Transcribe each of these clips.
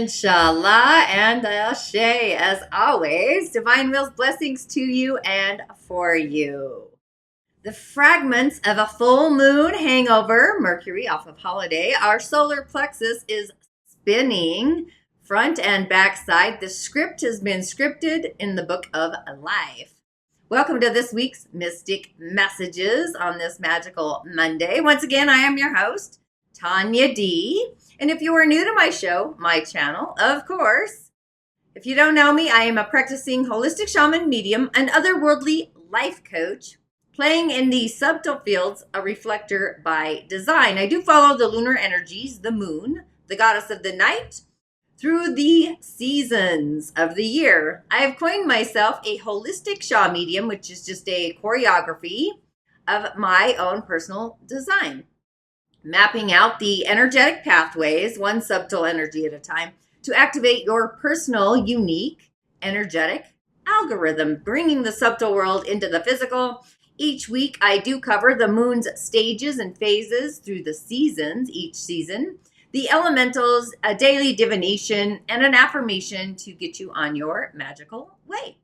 Inshallah and Ashe, as always. Divine will's blessings to you and for you. The fragments of a full moon hangover, Mercury off of holiday. Our solar plexus is spinning front and back side. The script has been scripted in the book of life. Welcome to this week's Mystic Messages on this magical Monday. Once again, I am your host, Tanya D. And if you are new to my show, my channel, of course, if you don't know me, I am a practicing holistic shaman, medium, and otherworldly life coach, playing in the subtle fields, a reflector by design. I do follow the lunar energies, the moon, the goddess of the night, through the seasons of the year. I have coined myself a holistic Shaw medium, which is just a choreography of my own personal design, mapping out the energetic pathways, one subtle energy at a time, to activate your personal, unique, energetic algorithm, bringing the subtle world into the physical. Each week, I do cover the moon's stages and phases through the seasons, each season, the elementals, a daily divination, and an affirmation to get you on your magical way.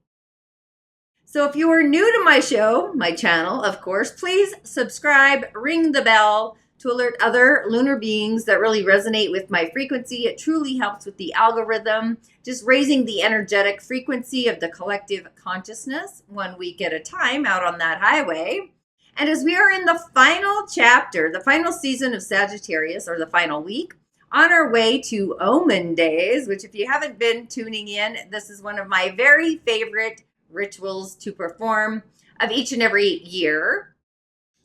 So if you are new to my show, my channel, of course, please subscribe, ring the bell, to alert other lunar beings that really resonate with my frequency. It truly helps with the algorithm, just raising the energetic frequency of the collective consciousness 1 week at a time out on that highway. And as we are in the final chapter, the final season of Sagittarius, or the final week, on our way to Omen days, which if you haven't been tuning in, this is one of my very favorite rituals to perform of each and every year.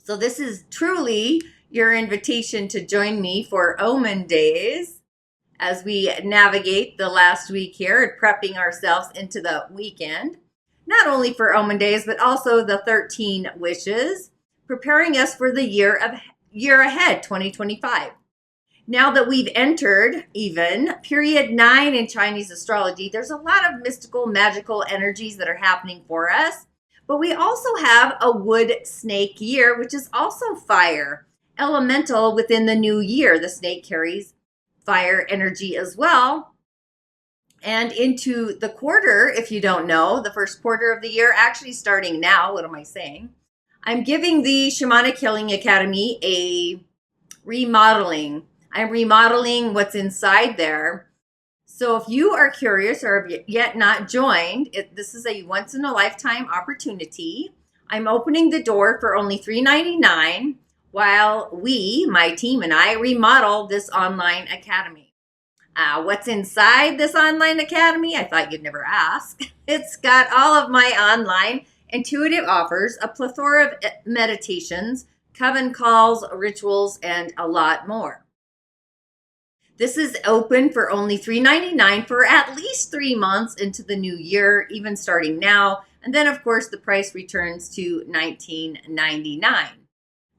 So this is truly your invitation to join me for Omen days as we navigate the last week here and prepping ourselves into the weekend. Not only for Omen days, but also the 13 wishes, preparing us for the year ahead, 2025. Now that we've entered even period 9 in Chinese astrology, there's a lot of mystical, magical energies that are happening for us. But we also have a wood snake year, which is also fire. Elemental within the new year. The snake carries fire energy as well. And into the quarter, if you don't know, the first quarter of the year, actually starting now, what am I saying? I'm giving the Shamanic Healing Academy a remodeling. I'm remodeling what's inside there. So if you are curious or have yet not joined, this is a once-in-a-lifetime opportunity. I'm opening the door for only $3.99. while we, my team and I, remodel this online academy. What's inside this online academy? I thought you'd never ask. It's got all of my online intuitive offers, a plethora of meditations, coven calls, rituals, and a lot more. This is open for only $3.99 for at least 3 months into the new year, even starting now. And then, of course, the price returns to $19.99.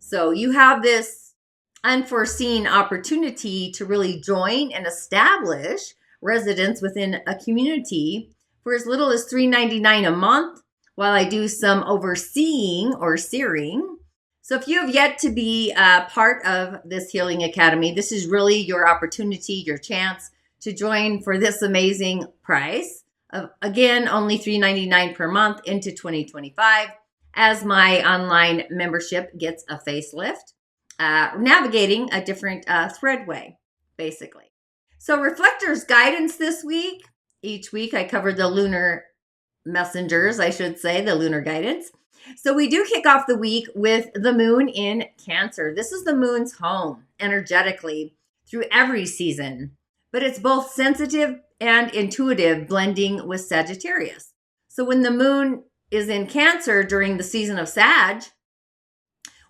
So you have this unforeseen opportunity to really join and establish residence within a community for as little as $3.99 a month, while I do some overseeing or searing. So if you have yet to be part of this Healing Academy, this is really your opportunity, your chance to join for this amazing price of, again, only $3.99 per month into 2025. As my online membership gets a facelift, navigating a different threadway, basically. So Reflector's guidance this week. Each week I cover the lunar messengers, I should say, the lunar guidance. So we do kick off the week with the moon in Cancer. This is the moon's home energetically through every season, but it's both sensitive and intuitive, blending with Sagittarius. So when the moon is in Cancer during the season of Sag,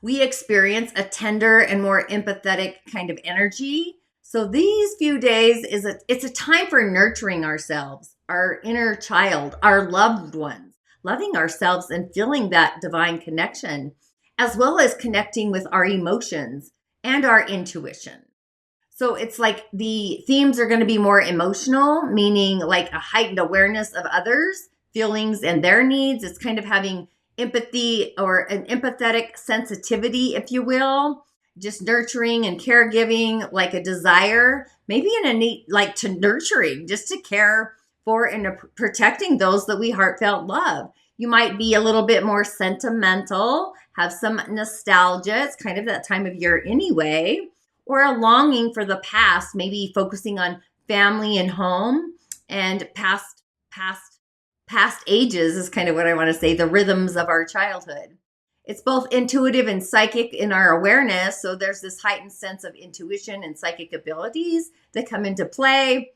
we experience a tender and more empathetic kind of energy. So these few days it's a time for nurturing ourselves, our inner child, our loved ones, loving ourselves and feeling that divine connection, as well as connecting with our emotions and our intuition. So it's like the themes are going to be more emotional, meaning like a heightened awareness of others' feelings and their needs. It's kind of having empathy or an empathetic sensitivity, if you will, just nurturing and caregiving, like a desire, maybe in a neat, like to nurturing, just to care for and protecting those that we heartfelt love. You might be a little bit more sentimental, have some nostalgia. It's kind of that time of year anyway, or a longing for the past, maybe focusing on family and home and past ages is kind of what I want to say, the rhythms of our childhood. It's both intuitive and psychic in our awareness. So there's this heightened sense of intuition and psychic abilities that come into play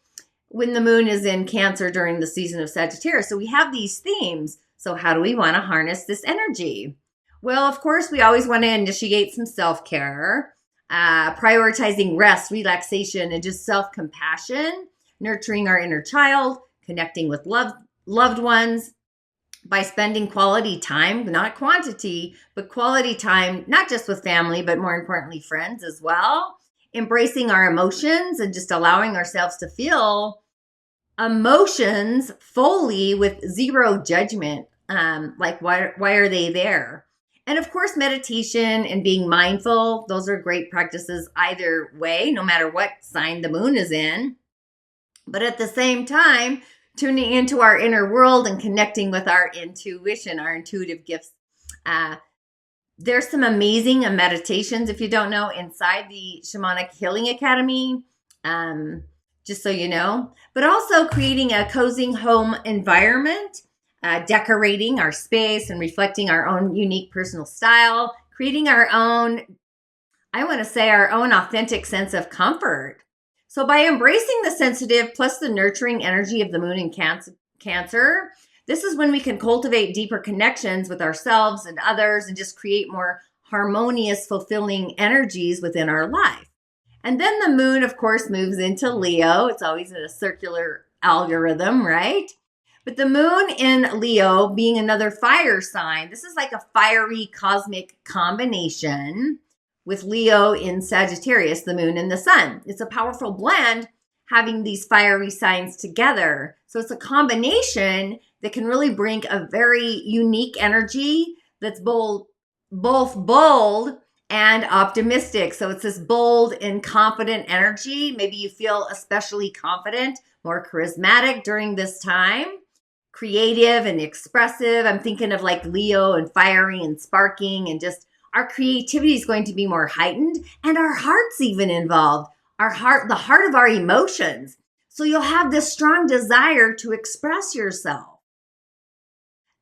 when the moon is in Cancer during the season of Sagittarius. So we have these themes. So how do we want to harness this energy? Well, of course, we always want to initiate some self-care, prioritizing rest, relaxation, and just self-compassion, nurturing our inner child, connecting with loved ones by spending quality time, not quantity, but quality time, not just with family, but more importantly, friends as well. Embracing our emotions and just allowing ourselves to feel emotions fully with zero judgment. Like why are they there? And of course, meditation and being mindful, those are great practices either way, no matter what sign the moon is in. But at the same time, tuning into our inner world and connecting with our intuition, our intuitive gifts. There's some amazing meditations, if you don't know, inside the Shamanic Healing Academy, just so you know. But also creating a cozy home environment, decorating our space and reflecting our own unique personal style, creating our own, I want to say, our own authentic sense of comfort. So by embracing the sensitive plus the nurturing energy of the moon in Cancer, this is when we can cultivate deeper connections with ourselves and others and just create more harmonious, fulfilling energies within our life. And then the moon, of course, moves into Leo. It's always in a circular algorithm, right? But the moon in Leo being another fire sign, this is like a fiery cosmic combination with Leo in Sagittarius, the moon and the sun. It's a powerful blend having these fiery signs together. So it's a combination that can really bring a very unique energy that's both bold and optimistic. So it's this bold and confident energy. Maybe you feel especially confident, more charismatic during this time, creative and expressive. I'm thinking of like Leo and fiery and sparking, and just our creativity is going to be more heightened, and our heart's even involved. Our heart, the heart of our emotions. So you'll have this strong desire to express yourself.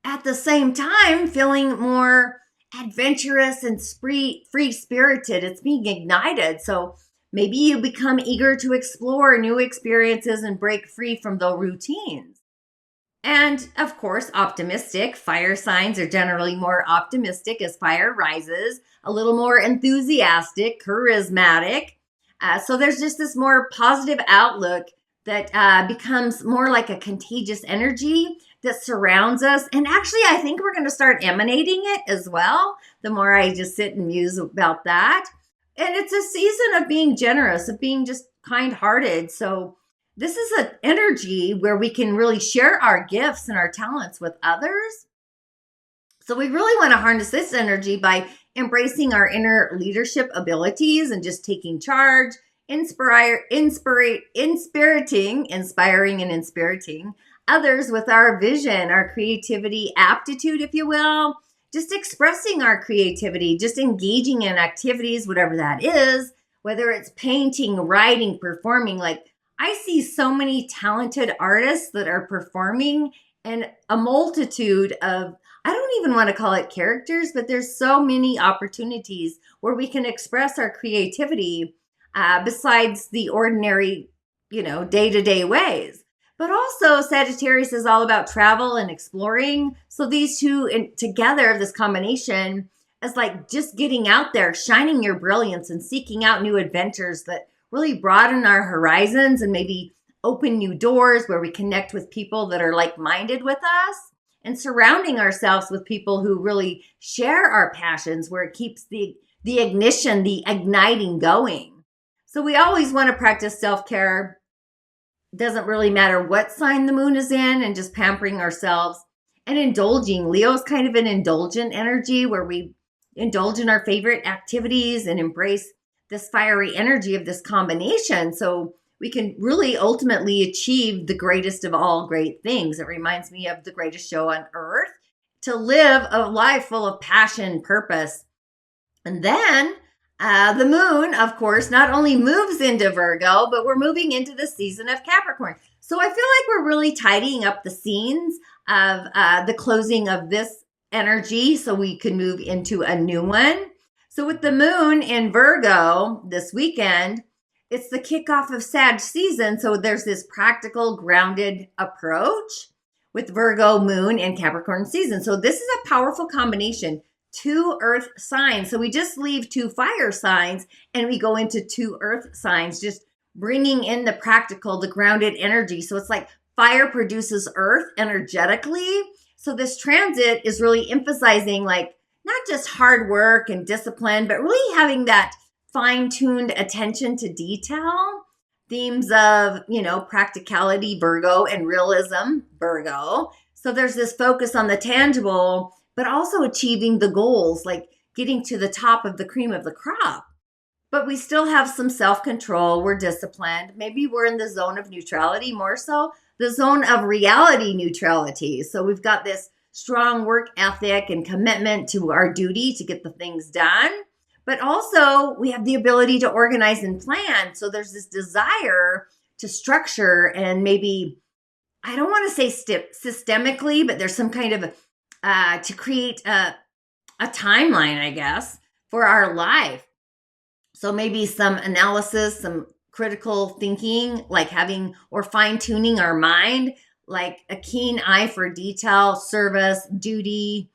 At the same time, feeling more adventurous and free-spirited. It's being ignited. So maybe you become eager to explore new experiences and break free from the routines. And of course, optimistic. Fire signs are generally more optimistic as fire rises, a little more enthusiastic, charismatic. So there's just this more positive outlook that becomes more like a contagious energy that surrounds us. And actually, I think we're going to start emanating it as well, the more I just sit and muse about that. And it's a season of being generous, of being just kind-hearted. So this is an energy where we can really share our gifts and our talents with others. So we really want to harness this energy by embracing our inner leadership abilities and just taking charge, inspiring and inspiriting others with our vision, our creativity, aptitude, if you will, just expressing our creativity, just engaging in activities, whatever that is, whether it's painting, writing, performing. Like I see so many talented artists that are performing in a multitude of, I don't even want to call it characters, but there's so many opportunities where we can express our creativity besides the ordinary, day-to-day ways. But also Sagittarius is all about travel and exploring. So these two together, this combination is like just getting out there, shining your brilliance and seeking out new adventures that really broaden our horizons and maybe open new doors where we connect with people that are like-minded with us, and surrounding ourselves with people who really share our passions, where it keeps the ignition, the igniting going. So we always want to practice self-care. Doesn't really matter what sign the moon is in, and just pampering ourselves and indulging. Leo's kind of an indulgent energy where we indulge in our favorite activities and embrace this fiery energy of this combination. So we can really ultimately achieve the greatest of all great things. It reminds me of the greatest show on earth, to live a life full of passion, purpose. And then the moon, of course, not only moves into Virgo, but we're moving into the season of Capricorn. So I feel like we're really tidying up the scenes of the closing of this energy so we can move into a new one. So with the moon in Virgo this weekend, it's the kickoff of Sag season. So there's this practical, grounded approach with Virgo moon and Capricorn season. So this is a powerful combination. 2 earth signs. So we just leave 2 fire signs and we go into 2 earth signs, just bringing in the practical, the grounded energy. So it's like fire produces earth energetically. So this transit is really emphasizing like not just hard work and discipline, but really having that fine-tuned attention to detail. Themes of, practicality, Virgo, and realism, Virgo. So there's this focus on the tangible, but also achieving the goals, like getting to the top of the cream of the crop. But we still have some self-control. We're disciplined. Maybe we're in the zone of neutrality, more so the zone of reality neutrality. So we've got this strong work ethic and commitment to our duty to get the things done. But also we have the ability to organize and plan. So there's this desire to structure and maybe, I don't want to say systemically, but there's some kind of to create a timeline, I guess, for our life. So maybe some analysis, some critical thinking, like having or fine-tuning our mind, like a keen eye for detail, service, duty,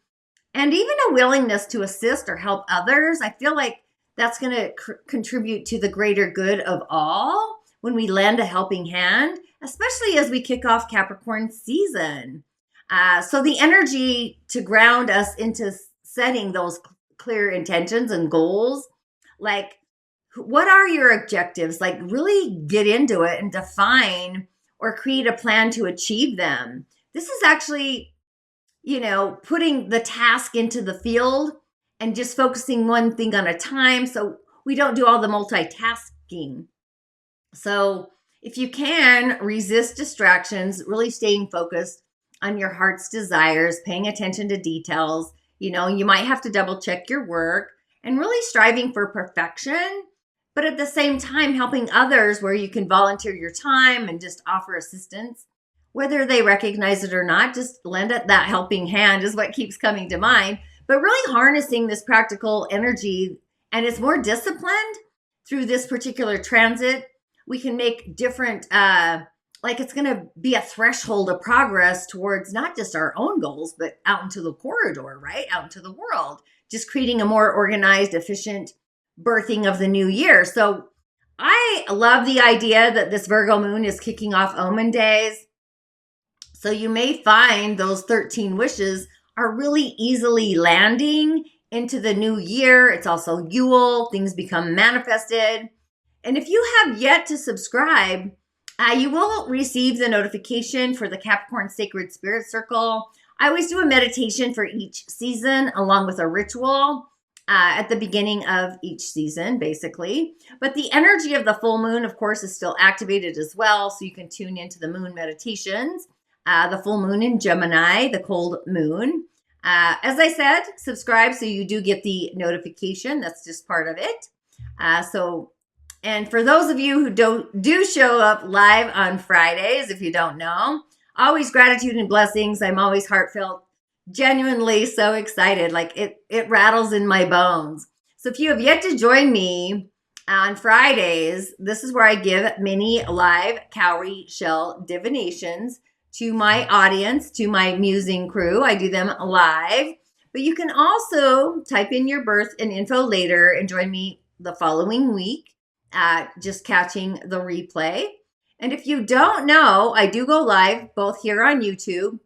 and even a willingness to assist or help others. I feel like that's going to contribute to the greater good of all when we lend a helping hand, especially as we kick off Capricorn season. So the energy to ground us into setting those clear intentions and goals, like what are your objectives? Like really get into it and define or create a plan to achieve them. This is actually, putting the task into the field and just focusing one thing on a time. So we don't do all the multitasking. So if you can resist distractions, really staying focused on your heart's desires, paying attention to details. You might have to double check your work and really striving for perfection, but at the same time helping others where you can volunteer your time and just offer assistance, whether they recognize it or not. Just lend it that helping hand is what keeps coming to mind, but really harnessing this practical energy, and it's more disciplined through this particular transit. We can make different, it's going to be a threshold of progress towards not just our own goals, but out into the corridor, right? Out into the world, just creating a more organized, efficient birthing of the new year. So I love the idea that this Virgo moon is kicking off Omen days. So you may find those 13 wishes are really easily landing into the new year. It's also Yule, things become manifested. And if you have yet to subscribe, you will receive the notification for the Capricorn Sacred Spirit Circle. I always do a meditation for each season along with a ritual at the beginning of each season, basically. But the energy of the full moon, of course, is still activated as well. So you can tune into the moon meditations, the full moon in Gemini, the cold moon. As I said, subscribe so you do get the notification. That's just part of it. And for those of you who do show up live on Fridays, if you don't know, always gratitude and blessings. I'm always heartfelt, genuinely so excited. Like it rattles in my bones. So if you have yet to join me on Fridays, this is where I give mini live cowrie shell divinations to my audience, to my musing crew. I do them live, but you can also type in your birth and info later and join me the following week. Just catching the replay. And if you don't know, I do go live both here on YouTube,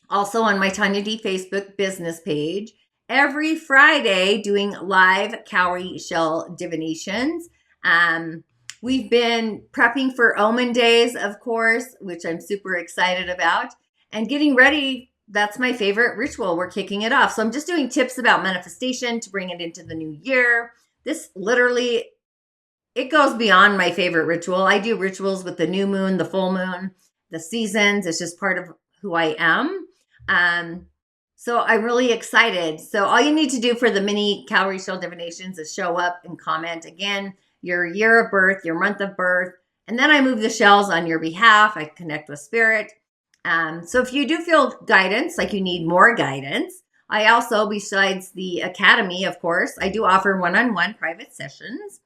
also on my Tanya D Facebook business page, every Friday doing live cowrie shell divinations. We've been prepping for Omen days, of course, which I'm super excited about, and getting ready that's my favorite ritual. We're kicking it off. So I'm just doing tips about manifestation to bring it into the new year. This literally, it goes beyond my favorite ritual. I do rituals with the new moon, the full moon, the seasons. It's just part of who I am. So I'm really excited. So all you need to do for the mini calorie shell divinations is show up and comment again, your year of birth, your month of birth, and then I move the shells on your behalf. I connect with spirit. So if you do feel guidance, like you need more guidance, I also, besides the academy, of course, I do offer one-on-one private sessions.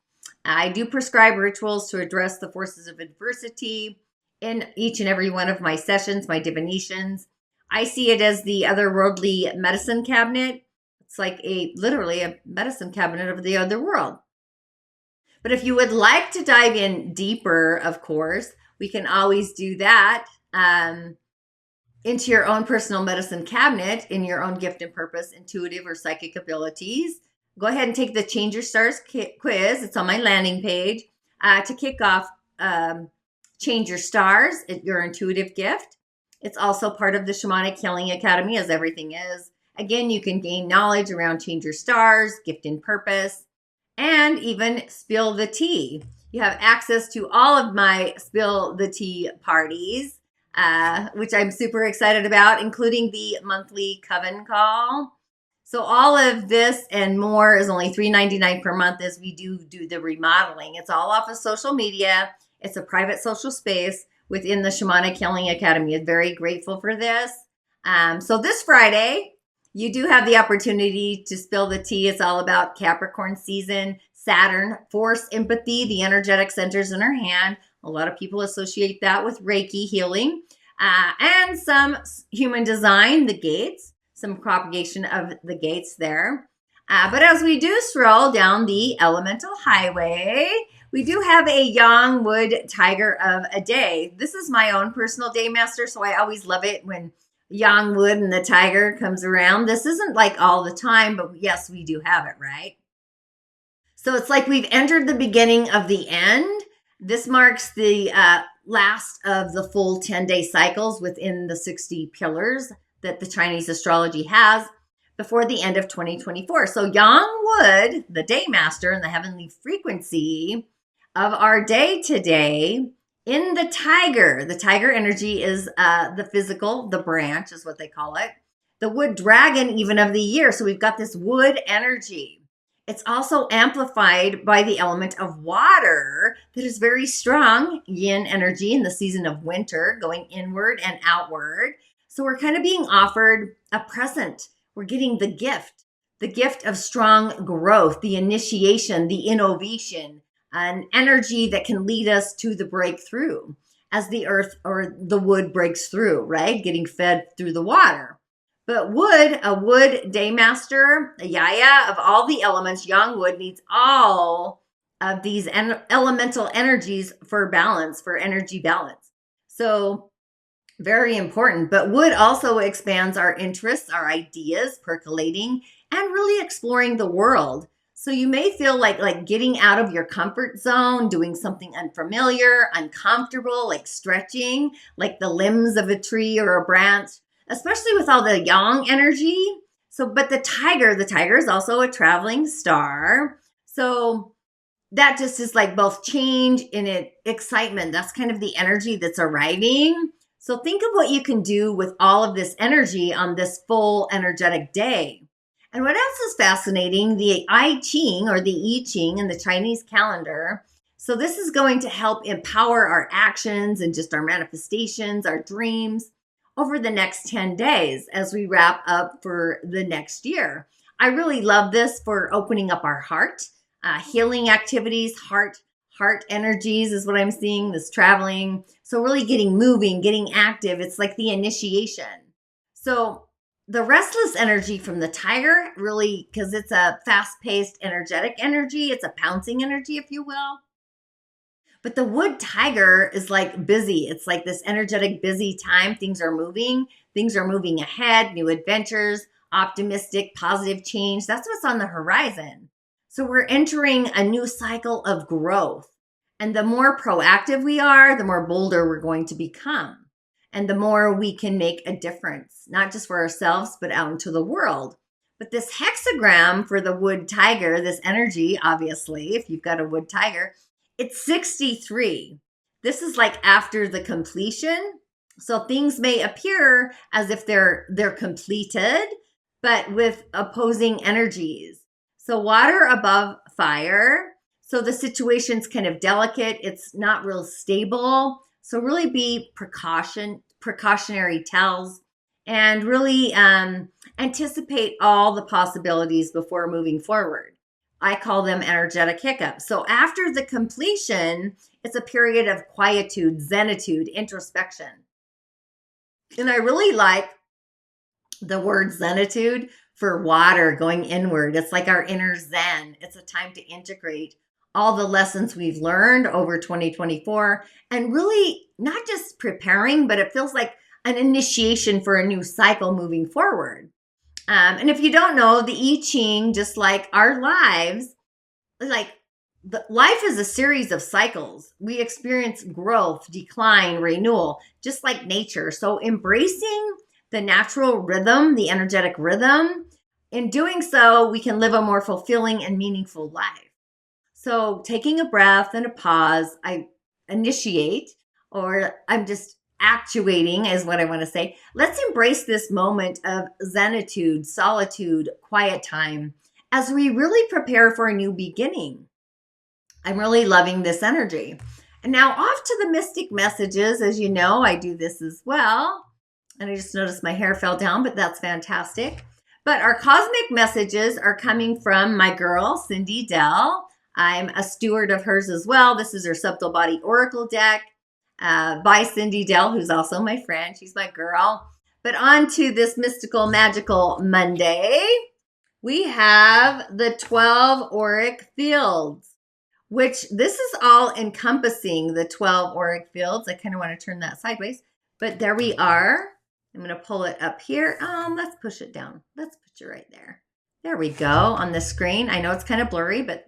I do prescribe rituals to address the forces of adversity in each and every one of my sessions, my divinations. I see it as the otherworldly medicine cabinet. It's like literally a medicine cabinet of the other world. But if you would like to dive in deeper, of course, we can always do that. Into your own personal medicine cabinet in your own gift and purpose, intuitive or psychic abilities. Go ahead and take the Change Your Stars quiz. It's on my landing page to kick off Change Your Stars, your intuitive gift. It's also part of the Shamanic Healing Academy, as everything is. Again, you can gain knowledge around Change Your Stars, gift and purpose, and even spill the tea. You have access to all of my spill the tea parties, which I'm super excited about, including the monthly coven call. So all of this and more is only $3.99 per month as we do the remodeling. It's all off of social media. It's a private social space within the Shamanic Healing Academy. I'm very grateful for this. So this Friday, you do have the opportunity to spill the tea. It's all about Capricorn season, Saturn, force, empathy, the energetic centers in our hand. A lot of people associate that with Reiki healing, and some human design, the gates, some propagation of the gates there. But as we do stroll down the elemental highway, we do have a young wood tiger of a day. This is my own personal day master, so I always love it when young wood and the tiger comes around. This isn't like all the time, but yes, we do have it, right? So it's like we've entered the beginning of the end. This marks the last of the full 10-day cycles within the 60 pillars that the Chinese astrology has before the end of 2024. So Yang Wood, the day master and the heavenly frequency of our day today in the tiger energy is the physical, the branch is what they call it, the wood dragon even of the year. So we've got this wood energy. It's also amplified by the element of water that is very strong, yin energy in the season of winter, going inward and outward. So we're kind of being offered a present. We're getting the gift of strong growth, the initiation, the innovation, an energy that can lead us to the breakthrough as the earth or the wood breaks through, right? Getting fed through the water. But wood, a wood day master, a yaya of all the elements, young wood needs all of these elemental energies for balance, for energy balance. So very important. But wood also expands our interests, our ideas, percolating, and really exploring the world. So you may feel like getting out of your comfort zone, doing something unfamiliar, uncomfortable, like stretching, like the limbs of a tree or a branch, especially with all the yang energy. So, but the tiger is also a traveling star. So that just is like both change and excitement. That's kind of the energy that's arriving. So think of what you can do with all of this energy on this full energetic day. And what else is fascinating, the I Ching or the I Ching in the Chinese calendar. So this is going to help empower our actions and just our manifestations, our dreams over the next 10 days as we wrap up for the next year. I really love this for opening up our heart, healing activities, heart energies is what I'm seeing, this traveling. So really getting moving, getting active. It's like the initiation. So the restless energy from the tiger, really, because it's a fast-paced, energetic energy. It's a pouncing energy, if you will. But the wood tiger is like busy. It's like this energetic, busy time. Things are moving ahead, new adventures, optimistic, positive change. That's what's on the horizon. So we're entering a new cycle of growth. And the more proactive we are, the more bolder we're going to become. And the more we can make a difference, not just for ourselves, but out into the world. But this hexagram for the wood tiger, this energy, obviously, if you've got a wood tiger, it's 63. This is like after the completion. So things may appear as if they're completed, but with opposing energies. So water above fire. So the situation's kind of delicate. It's not real stable. So really be precautionary tells, and really anticipate all the possibilities before moving forward. I call them energetic hiccups. So after the completion, it's a period of quietude, zenitude, introspection. And I really like the word zenitude for water going inward. It's like our inner zen. It's a time to integrate all the lessons we've learned over 2024 and really not just preparing, but it feels like an initiation for a new cycle moving forward. And if you don't know, the I Ching, just like our lives, like life is a series of cycles. We experience growth, decline, renewal, just like nature. So embracing the natural rhythm, the energetic rhythm, in doing so, we can live a more fulfilling and meaningful life. So taking a breath and a pause, I initiate, or I'm just actuating is what I want to say. Let's embrace this moment of zenitude, solitude, quiet time as we really prepare for a new beginning. I'm really loving this energy. And now off to the mystic messages. As you know, I do this as well. And I just noticed my hair fell down, but that's fantastic. But our cosmic messages are coming from my girl, Cindy Dell. I'm a steward of hers as well. This is her Subtle Body Oracle deck by Cindy Dell, who's also my friend. She's my girl. But on to this mystical, magical Monday. We have the 12 auric fields, which this is all encompassing the 12 auric fields. I kind of want to turn that sideways, but there we are. I'm going to pull it up here. Let's push it down. Let's put you right there. There we go on the screen. I know it's kind of blurry, but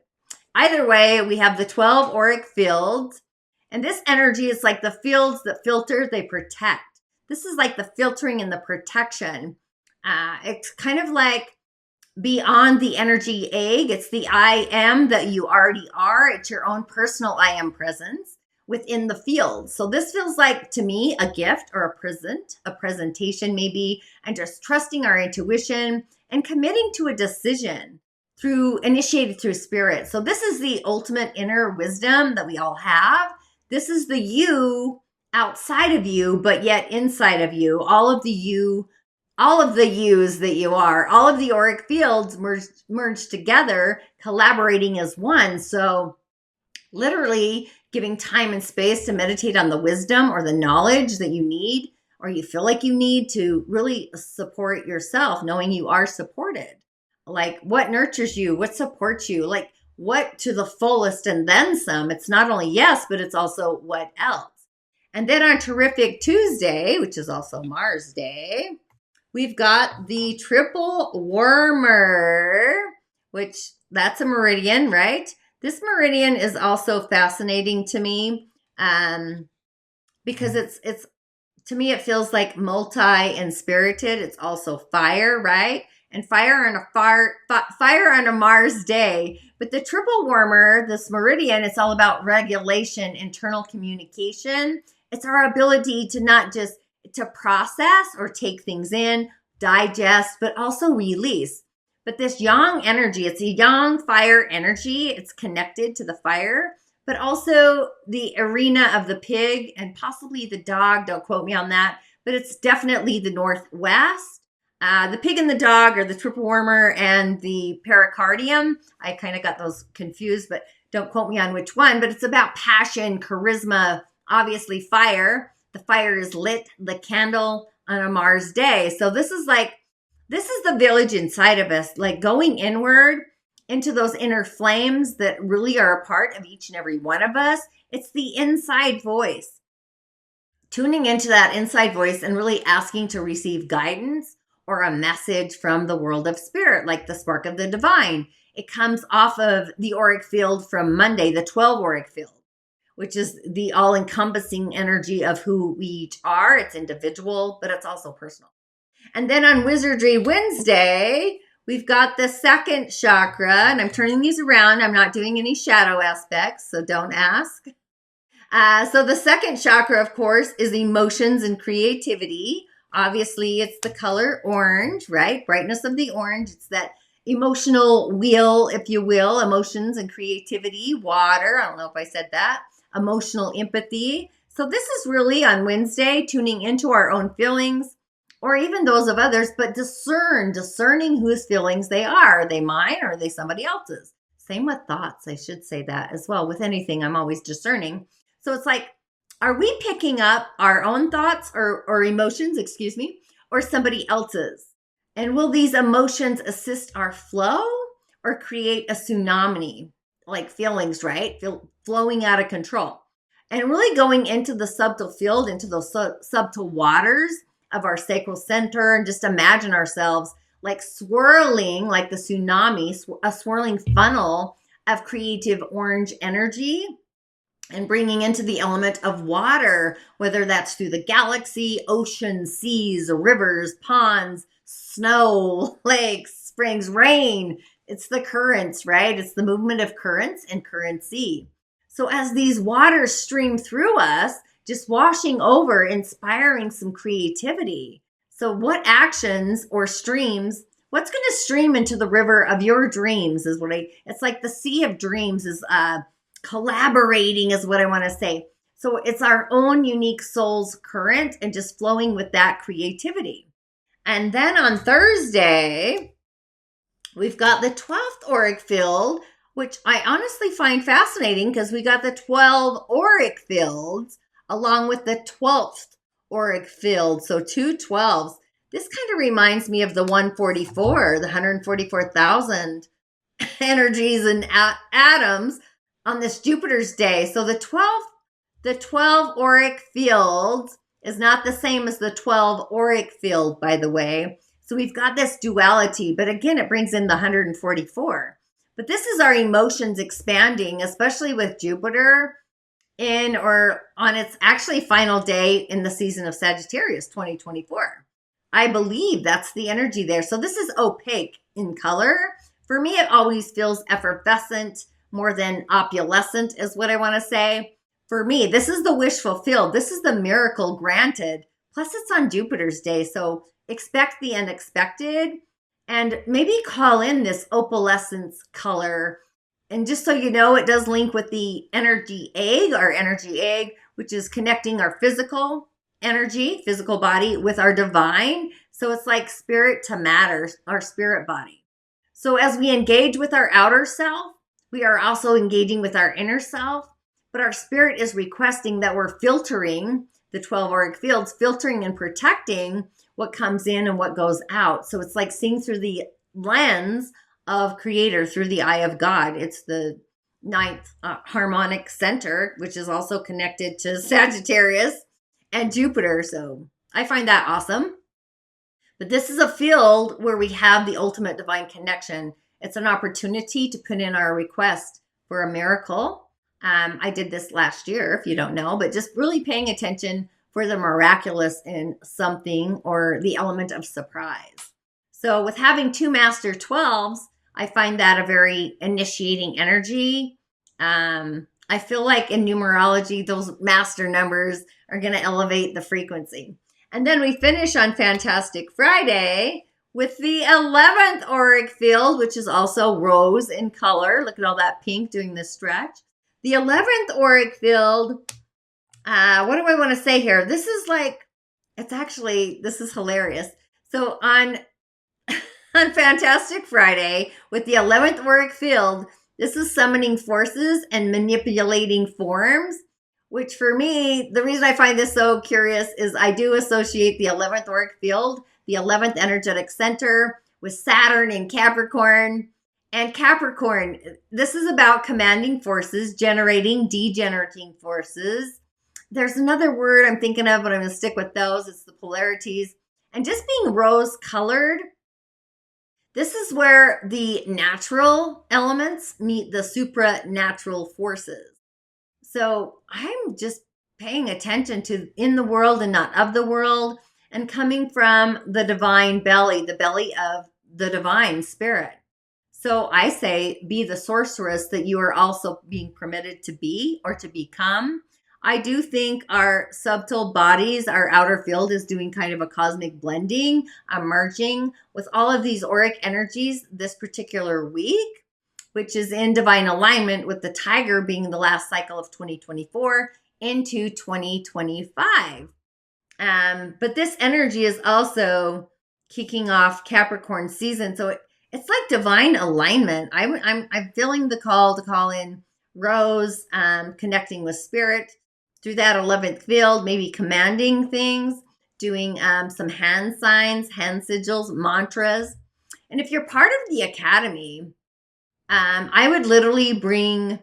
either way, we have the 12 auric fields. And this energy is like the fields that filter, they protect. This is like the filtering and the protection. It's kind of like beyond the energy egg. It's the I am that you already are. It's your own personal I am presence within the field. So this feels like, to me, a gift or a presentation maybe, and just trusting our intuition and committing to a decision initiated through spirit. So this is the ultimate inner wisdom that we all have. This is the you outside of you, but yet inside of you. All of the yous that you are, all of the auric fields merged together, collaborating as one. So literally giving time and space to meditate on the wisdom or the knowledge that you need, or you feel like you need to really support yourself, knowing you are supported. Like what nurtures you, what supports you, like what to the fullest and then some. It's not only yes, but it's also what else. And then on Terrific Tuesday, which is also Mars Day, we've got the triple warmer, which that's a meridian, right? This meridian is also fascinating to me because it's to me, it feels like multi and spirited. It's also fire, right? And fire on a Mars day. But the triple warmer, this meridian, it's all about regulation, internal communication. It's our ability to not just to process or take things in, digest, but also release. But this yang energy, it's a yang fire energy. It's connected to the fire, but also the arena of the pig and possibly the dog. Don't quote me on that, but it's definitely the northwest. The pig and the dog are the triple warmer and the pericardium. I kind of got those confused, but don't quote me on which one. But it's about passion, charisma, obviously fire. The fire is lit, the candle on a Mars day. So this is the village inside of us, like going inward into those inner flames that really are a part of each and every one of us. It's the inside voice. Tuning into that inside voice and really asking to receive guidance or a message from the world of spirit, like the spark of the divine. It comes off of the auric field from Monday, the 12 auric field, which is the all-encompassing energy of who we each are. It's individual, but it's also personal. And then on Wizardry Wednesday, we've got the second chakra, and I'm turning these around. I'm not doing any shadow aspects, so don't ask. So the second chakra, of course, is emotions and creativity. Obviously, it's the color orange, right? Brightness of the orange. It's that emotional wheel, if you will, emotions and creativity, water. I don't know if I said that. Emotional empathy. So this is really on Wednesday, tuning into our own feelings or even those of others, but discerning whose feelings they are. Are they mine or are they somebody else's? Same with thoughts. I should say that as well. With anything, I'm always discerning. So it's like, are we picking up our own thoughts or emotions, or somebody else's? And will these emotions assist our flow or create a tsunami, like feelings, right? Flowing out of control. And really going into the subtle field, into those subtle waters of our sacral center, and just imagine ourselves like swirling, like the tsunami, a swirling funnel of creative orange energy, and bringing into the element of water, whether that's through the galaxy, oceans, seas, rivers, ponds, snow, lakes, springs, rain. It's the currents, right? It's the movement of currents and currency. So as these waters stream through us, just washing over, inspiring some creativity. So what actions or streams, what's going to stream into the river of your dreams is it's like the sea of dreams is collaborating is what I want to say. So it's our own unique soul's current and just flowing with that creativity. And then on Thursday, we've got the 12th auric field, which I honestly find fascinating because we got the 12 auric fields along with the 12th auric field. So 2 12s. This kind of reminds me of the 144, the 144,000 energies and atoms on this Jupiter's day. So the 12 auric field is not the same as the 12 auric field, by the way. So we've got this duality, but again, it brings in the 144. But this is our emotions expanding, especially with Jupiter in or on its actually final day in the season of Sagittarius 2024. I believe that's the energy there. So this is opaque in color. For me, it always feels effervescent, more than opulescent is what I want to say. For me, this is the wish fulfilled. This is the miracle granted. Plus, it's on Jupiter's day. So expect the unexpected and maybe call in this opalescence color. And just so you know, it does link with the our energy egg, which is connecting our physical energy, physical body with our divine. So it's like spirit to matter, our spirit body. So as we engage with our outer self, we are also engaging with our inner self, but our spirit is requesting that we're filtering the 12 auric fields, filtering and protecting what comes in and what goes out. So it's like seeing through the lens of Creator, through the eye of God. It's the 9th harmonic center, which is also connected to Sagittarius and Jupiter. So I find that awesome. But this is a field where we have the ultimate divine connection. It's an opportunity to put in our request for a miracle. I did this last year, if you don't know, but just really paying attention for the miraculous in something or the element of surprise. So with having 2 master 12s, I find that a very initiating energy. I feel like in numerology, those master numbers are going to elevate the frequency. And then we finish on Fantastic Friday with the 11th auric field, which is also rose in color. Look at all that pink doing this stretch. The 11th auric field, what do I want to say here? This is this is hilarious. So on Fantastic Friday with the 11th auric field, this is summoning forces and manipulating forms, which for me, the reason I find this so curious is I do associate the 11th auric field, the 11th energetic center, with Saturn in Capricorn. And Capricorn, this is about commanding forces, generating, degenerating forces. There's another word I'm thinking of, but I'm going to stick with those. It's the polarities. And just being rose colored, this is where the natural elements meet the supranatural forces. So I'm just paying attention to in the world and not of the world, and coming from the divine belly, the belly of the divine spirit. So I say, be the sorceress that you are also being permitted to be or to become. I do think our subtle bodies, our outer field is doing kind of a cosmic blending, a merging with all of these auric energies this particular week, which is in divine alignment with the tiger being the last cycle of 2024 into 2025. But this energy is also kicking off Capricorn season. So it's like divine alignment. I'm feeling the call to call in Rose, connecting with spirit through that 11th field, maybe commanding things, doing some hand signs, hand sigils, mantras. And if you're part of the academy, I would literally bring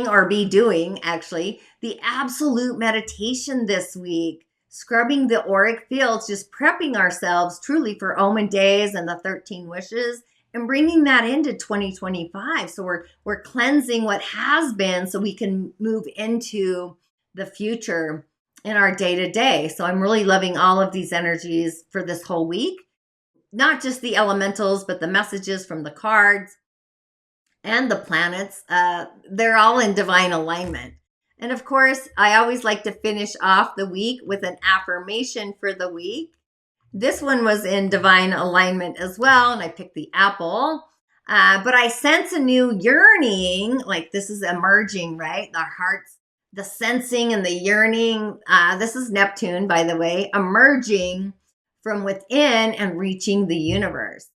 or be doing actually the absolute meditation this week, scrubbing the auric fields, just prepping ourselves truly for Omen days and the 13 wishes, and bringing that into 2025. So we're cleansing what has been so we can move into the future in our day to day. So I'm really loving all of these energies for this whole week, not just the elementals, but the messages from the cards and the planets. They're all in divine alignment. And of course, I always like to finish off the week with an affirmation for the week. This one was in divine alignment as well, and I picked the apple. But I sense a new yearning, like this is emerging, right? The heart's, the sensing and the yearning. This is Neptune, by the way, emerging from within and reaching the universe.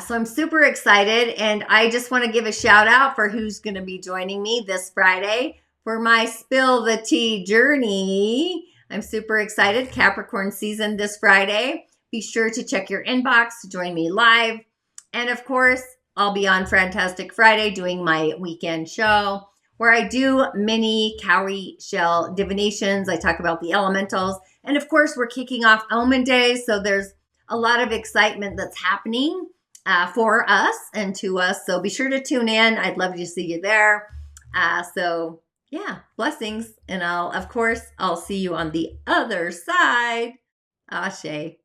So I'm super excited, and I just want to give a shout out for who's going to be joining me this Friday for my Spill the Tea journey. I'm super excited. Capricorn season this Friday. Be sure to check your inbox to join me live. And of course, I'll be on Fantastic Friday doing my weekend show where I do mini cowrie shell divinations. I talk about the elementals. And of course, we're kicking off Omen days. So there's a lot of excitement that's happening for us and to us. So be sure to tune in. I'd love to see you there. So yeah, blessings. And I'll see you on the other side. Ashe.